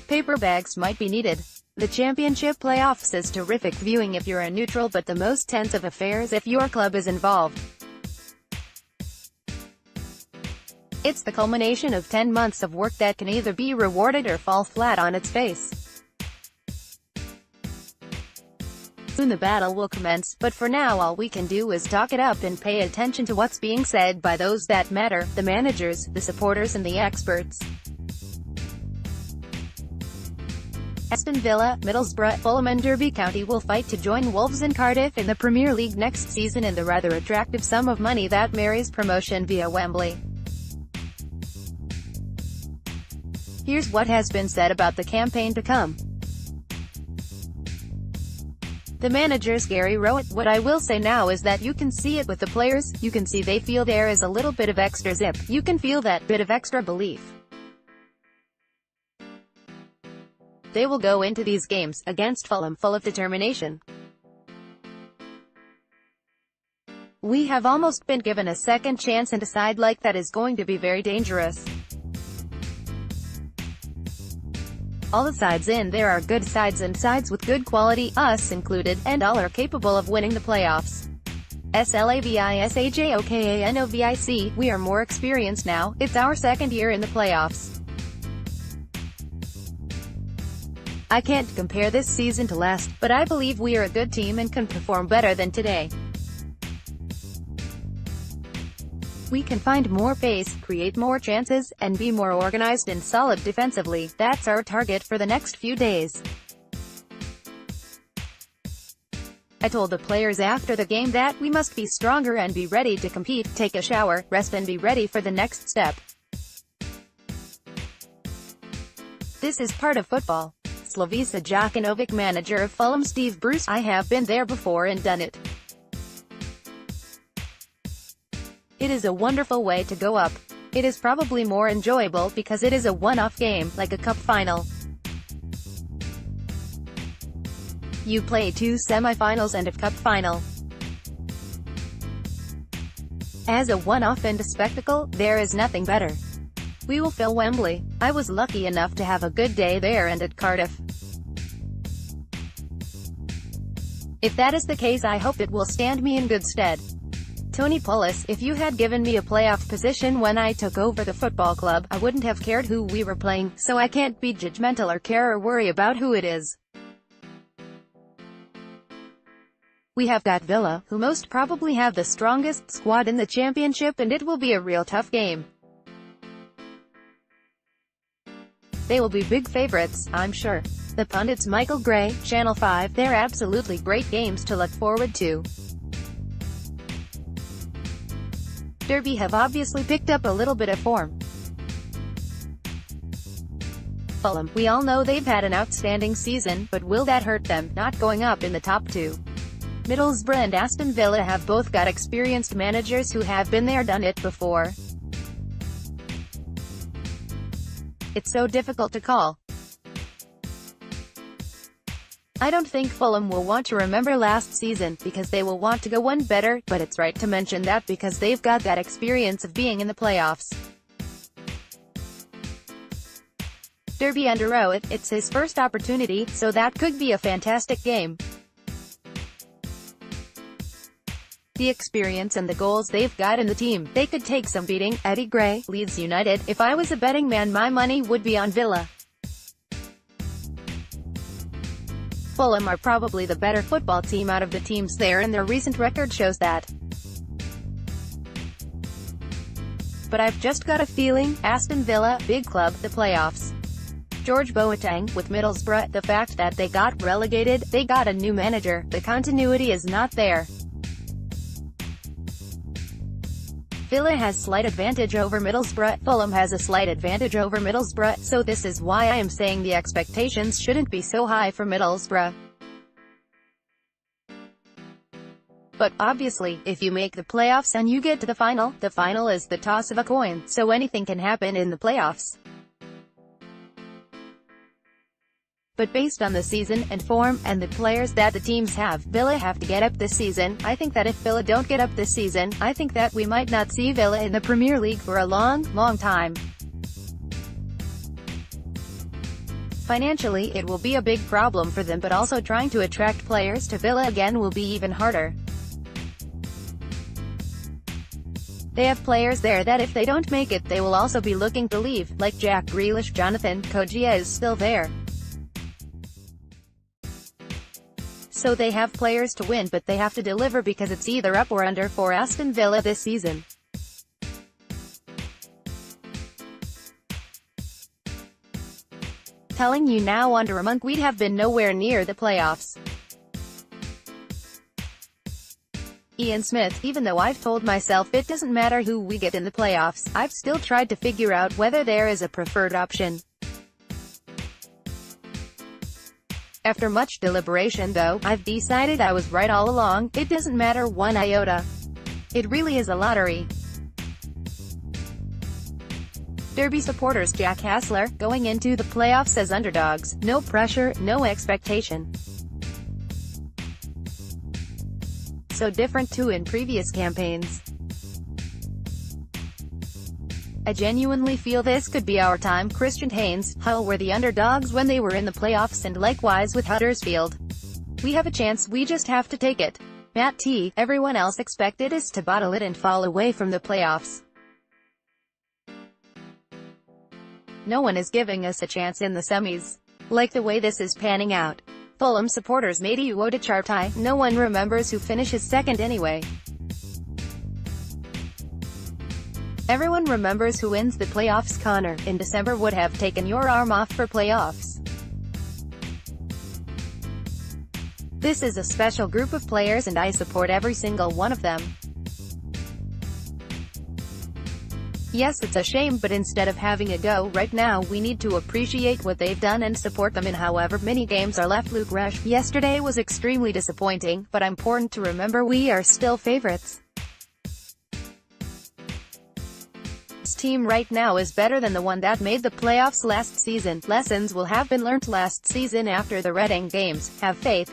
Paper bags might be needed. The Championship playoffs is terrific viewing if you're a neutral, but the most tense of affairs if your club is involved. It's the culmination of 10 months of work that can either be rewarded or fall flat on its face. Soon the battle will commence, but for now all we can do is talk it up and pay attention to what's being said by those that matter, the managers, the supporters and the experts. Aston Villa, Middlesbrough, Fulham and Derby County will fight to join Wolves and Cardiff in the Premier League next season in the rather attractive sum of money that marries promotion via Wembley. Here's what has been said about the campaign to come. The manager's Gary Rowett: "What I will say now is that you can see it with the players, you can see they feel there is a little bit of extra zip, you can feel that bit of extra belief. They will go into these games, against Fulham, full of determination. We have almost been given a second chance and a side like that is going to be very dangerous. All the sides in there are good sides and sides with good quality, us included, and all are capable of winning the playoffs. SLAVISAJOKANOVIC, we are more experienced now, it's our second year in the playoffs. I can't compare this season to last, but I believe we are a good team and can perform better than today. We can find more pace, create more chances, and be more organized and solid defensively. That's our target for the next few days." I told the players after the game that we must be stronger and be ready to compete, take a shower, rest and be ready for the next step. This is part of football. Slaviša Jokanovic, manager of Fulham. Steve Bruce: "I have been there before and done it. It is a wonderful way to go up. It is probably more enjoyable because it is a one-off game, like a cup final. You play 2 semi-finals and a cup final. As a one-off and a spectacle, there is nothing better. We will fill Wembley. I was lucky enough to have a good day there and at Cardiff. If that is the case, I hope it will stand me in good stead." Tony Pulis: "If you had given me a playoff position when I took over the football club, I wouldn't have cared who we were playing, so I can't be judgmental or care or worry about who it is. We have got Villa, who most probably have the strongest squad in the Championship, and it will be a real tough game. They will be big favourites, I'm sure." The pundits Michael Gray, Channel 5: "They're absolutely great games to look forward to. Derby have obviously picked up a little bit of form. Fulham, we all know they've had an outstanding season, but will that hurt them, not going up in the top 2? Middlesbrough and Aston Villa have both got experienced managers who have been there, done it before. It's so difficult to call. I don't think Fulham will want to remember last season, because they will want to go one better, but it's right to mention that because they've got that experience of being in the playoffs. Derby under Rowett, it's his first opportunity, so that could be a fantastic game. The experience and the goals they've got in the team, they could take some beating." Eddie Gray, Leeds United: "If I was a betting man, my money would be on Villa. Fulham are probably the better football team out of the teams there, and their recent record shows that. But I've just got a feeling, Aston Villa, big club, the playoffs." George Boateng, with Middlesbrough: "The fact that they got relegated, they got a new manager, the continuity is not there. Villa has slight advantage over Middlesbrough, Fulham has a slight advantage over Middlesbrough, so this is why I am saying the expectations shouldn't be so high for Middlesbrough. But obviously, if you make the playoffs and you get to the final is the toss of a coin, so anything can happen in the playoffs. But based on the season, and form, and the players that the teams have, Villa have to get up this season. I think that if Villa don't get up this season, I think that we might not see Villa in the Premier League for a long, long time." Financially, it will be a big problem for them, but also trying to attract players to Villa again will be even harder. They have players there that if they don't make it they will also be looking to leave, like Jack Grealish. Jonathan Kogia is still there. So they have players to win, but they have to deliver because it's either up or under for Aston Villa this season. Telling you now, under a monk we'd have been nowhere near the playoffs. Ian Smith, even though I've told myself it doesn't matter who we get in the playoffs, I've still tried to figure out whether there is a preferred option. After much deliberation though, I've decided I was right all along. It doesn't matter one iota. It really is a lottery. Derby supporters Jack Hassler, going into the playoffs as underdogs, no pressure, no expectation. So different too in previous campaigns. I genuinely feel this could be our time. Christian Haynes, Hull were the underdogs when they were in the playoffs, and likewise with Huddersfield. We have a chance, we just have to take it. Matt T. Everyone else expected us to bottle it and fall away from the playoffs. No one is giving us a chance in the semis. Like the way this is panning out. Fulham supporters Mady Uodachartai, no one remembers who finishes second anyway. Everyone remembers who wins the playoffs. Connor, in December would have taken your arm off for playoffs. This is a special group of players and I support every single one of them. Yes, it's a shame, but instead of having a go right now, we need to appreciate what they've done and support them in however many games are left. Luke Resch, yesterday was extremely disappointing, but important to remember we are still favorites. This team right now is better than the one that made the playoffs last season. Lessons will have been learnt last season after the Reading games. Have faith.